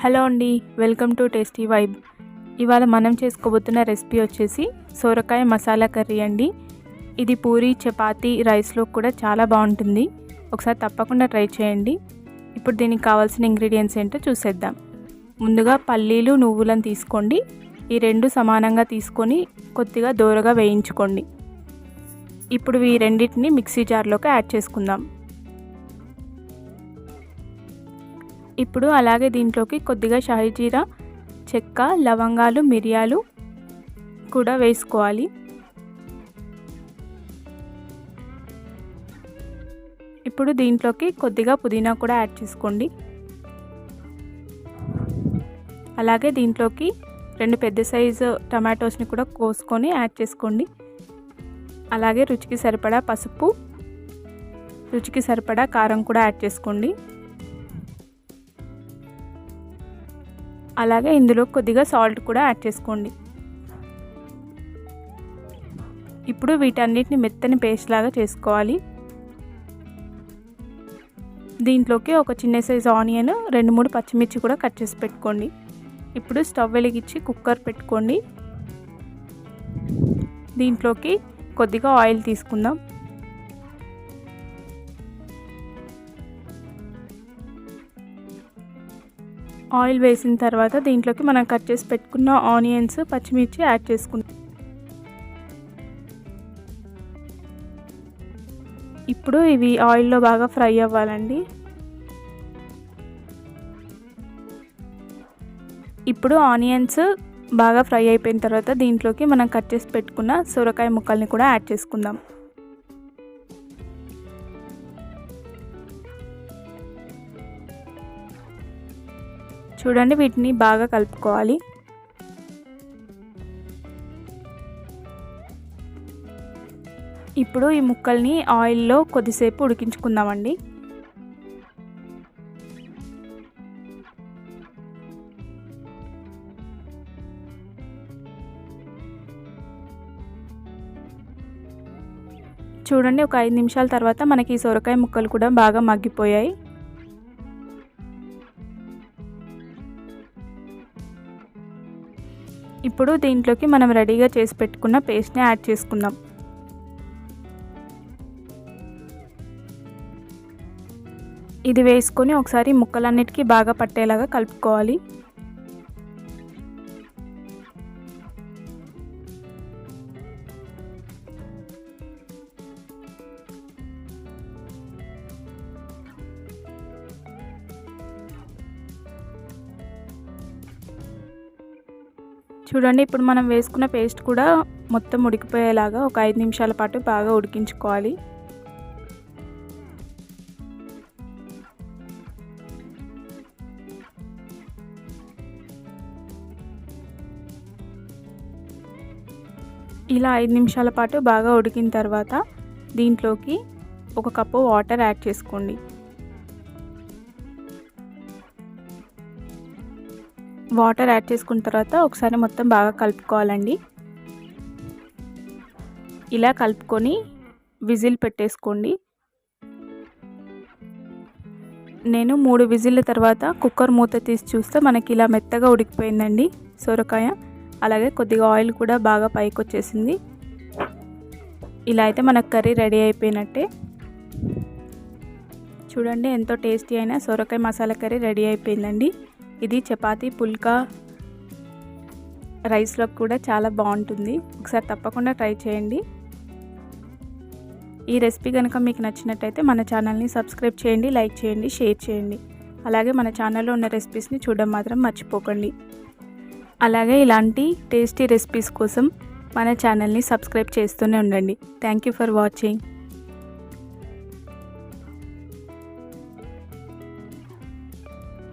Hello అండి, welcome to tasty vibe. ఇవాళ మనం చేసుకోబోతున్న రెసిపీ వచ్చేసి సొరకాయ మసాలా కర్రీ అండి. ఇది పూరి, చపాతీ, రైస్లో కూడా చాలా బాగుంటుంది. ఒకసారి తప్పకుండా ట్రై చేయండి. ఇప్పుడు దీనికి కావాల్సిన ఇంగ్రీడియంట్స్ ఏంటో చూసేద్దాం. ముందుగా పల్లీలు, నువ్వులను తీసుకోండి. ఈ రెండు సమానంగా తీసుకొని కొద్దిగా దోరగా వేయించుకోండి. ఇప్పుడు ఈ రెండింటిని మిక్సీ జార్లోకి యాడ్ చేసుకుందాం. ఇప్పుడు అలాగే దీంట్లోకి కొద్దిగా షాహీ జీరా, చెక్క, లవంగాలు, మిరియాలు కూడా వేసుకోవాలి. ఇప్పుడు దీంట్లోకి కొద్దిగా పుదీనా కూడా యాడ్ చేసుకోండి. అలాగే దీంట్లోకి 2 పెద్ద సైజు టమాటోస్ని కూడా కోసుకొని యాడ్ చేసుకోండి. అలాగే రుచికి సరిపడా పసుపు, రుచికి సరిపడా కారం కూడా యాడ్ చేసుకోండి. అలాగే ఇందులో కొద్దిగా సాల్ట్ కూడా యాడ్ చేసుకోండి. ఇప్పుడు వీటన్నిటిని మెత్తని పేస్ట్ లాగా చేసుకోవాలి. దీంట్లోకి ఒక చిన్న సైజు ఆనియన్, 2-3 పచ్చిమిర్చి కూడా కట్ చేసి పెట్టుకోండి. ఇప్పుడు స్టవ్ వెలిగించి కుక్కర్ పెట్టుకోండి. దీంట్లోకి కొద్దిగా ఆయిల్ తీసుకుందాం. ఆయిల్ వేసిన తర్వాత దీంట్లోకి మనం కట్ చేసి పెట్టుకున్న ఆనియన్స్, పచ్చిమిర్చి యాడ్ చేసుకుందాం. ఇప్పుడు ఇవి ఆయిల్లో బాగా ఫ్రై అవ్వాలండి. ఇప్పుడు ఆనియన్స్ బాగా ఫ్రై అయిపోయిన తర్వాత దీంట్లోకి మనం కట్ చేసి పెట్టుకున్న సొరకాయ ముక్కల్ని కూడా యాడ్ చేసుకుందాం. చూడండి, వీటిని బాగా కలుపుకోవాలి. ఇప్పుడు ఈ ముక్కల్ని ఆయిల్లో కొద్దిసేపు ఉడికించుకుందామండి. చూడండి, ఒక 5 నిమిషాల తర్వాత మనకి ఈ సొరకాయ ముక్కలు కూడా బాగా మగ్గిపోయాయి. ఇప్పుడు దీంట్లోకి మనం రెడీగా చేసి పెట్టుకున్న పేస్ట్ని యాడ్ చేసుకుందాం. ఇది వేసుకొని ఒకసారి ముక్కలన్నిటికీ బాగా పట్టేలాగా కలుపుకోవాలి. చూడండి, ఇప్పుడు మనం వేసుకున్న పేస్ట్ కూడా మొత్తం ఉడికిపోయేలాగా ఒక 5 నిమిషాల పాటు బాగా ఉడికించుకోవాలి. ఇలా 5 నిమిషాల పాటు బాగా ఉడికిన తర్వాత దీంట్లోకి 1 కప్పు వాటర్ యాడ్ చేసుకోండి. వాటర్ యాడ్ చేసుకున్న తర్వాత ఒకసారి మొత్తం బాగా కలుపుకోవాలండి. ఇలా కలుపుకొని విజిల్ పెట్టేసుకోండి. నేను 3 విజిల్ల తర్వాత కుక్కర్ మూత తీసి చూస్తే మనకి ఇలా మెత్తగా ఉడికిపోయిందండి సొరకాయ. అలాగే కొద్దిగా ఆయిల్ కూడా బాగా పైకి వచ్చేసింది. ఇలా అయితే మనకు కర్రీ రెడీ అయిపోయినట్టే. చూడండి, ఎంతో టేస్టీ అయిన సొరకాయ మసాలా కర్రీ రెడీ అయిపోయిందండి. ఇది చపాతీ, పుల్కా, రైస్లో కూడా చాలా బాగుంటుంది. ఒకసారి తప్పకుండా ట్రై చేయండి. ఈ రెసిపీ కనుక మీకు నచ్చినట్టయితే మన ఛానల్ని సబ్స్క్రైబ్ చేయండి, లైక్ చేయండి, షేర్ చేయండి. అలాగే మన ఛానల్లో ఉన్న రెసిపీస్ని చూడడం మాత్రం మర్చిపోకండి. అలాగే ఇలాంటి టేస్టీ రెసిపీస్ కోసం మన ఛానల్ని సబ్స్క్రైబ్ చేస్తూనే ఉండండి. Thank you for watching.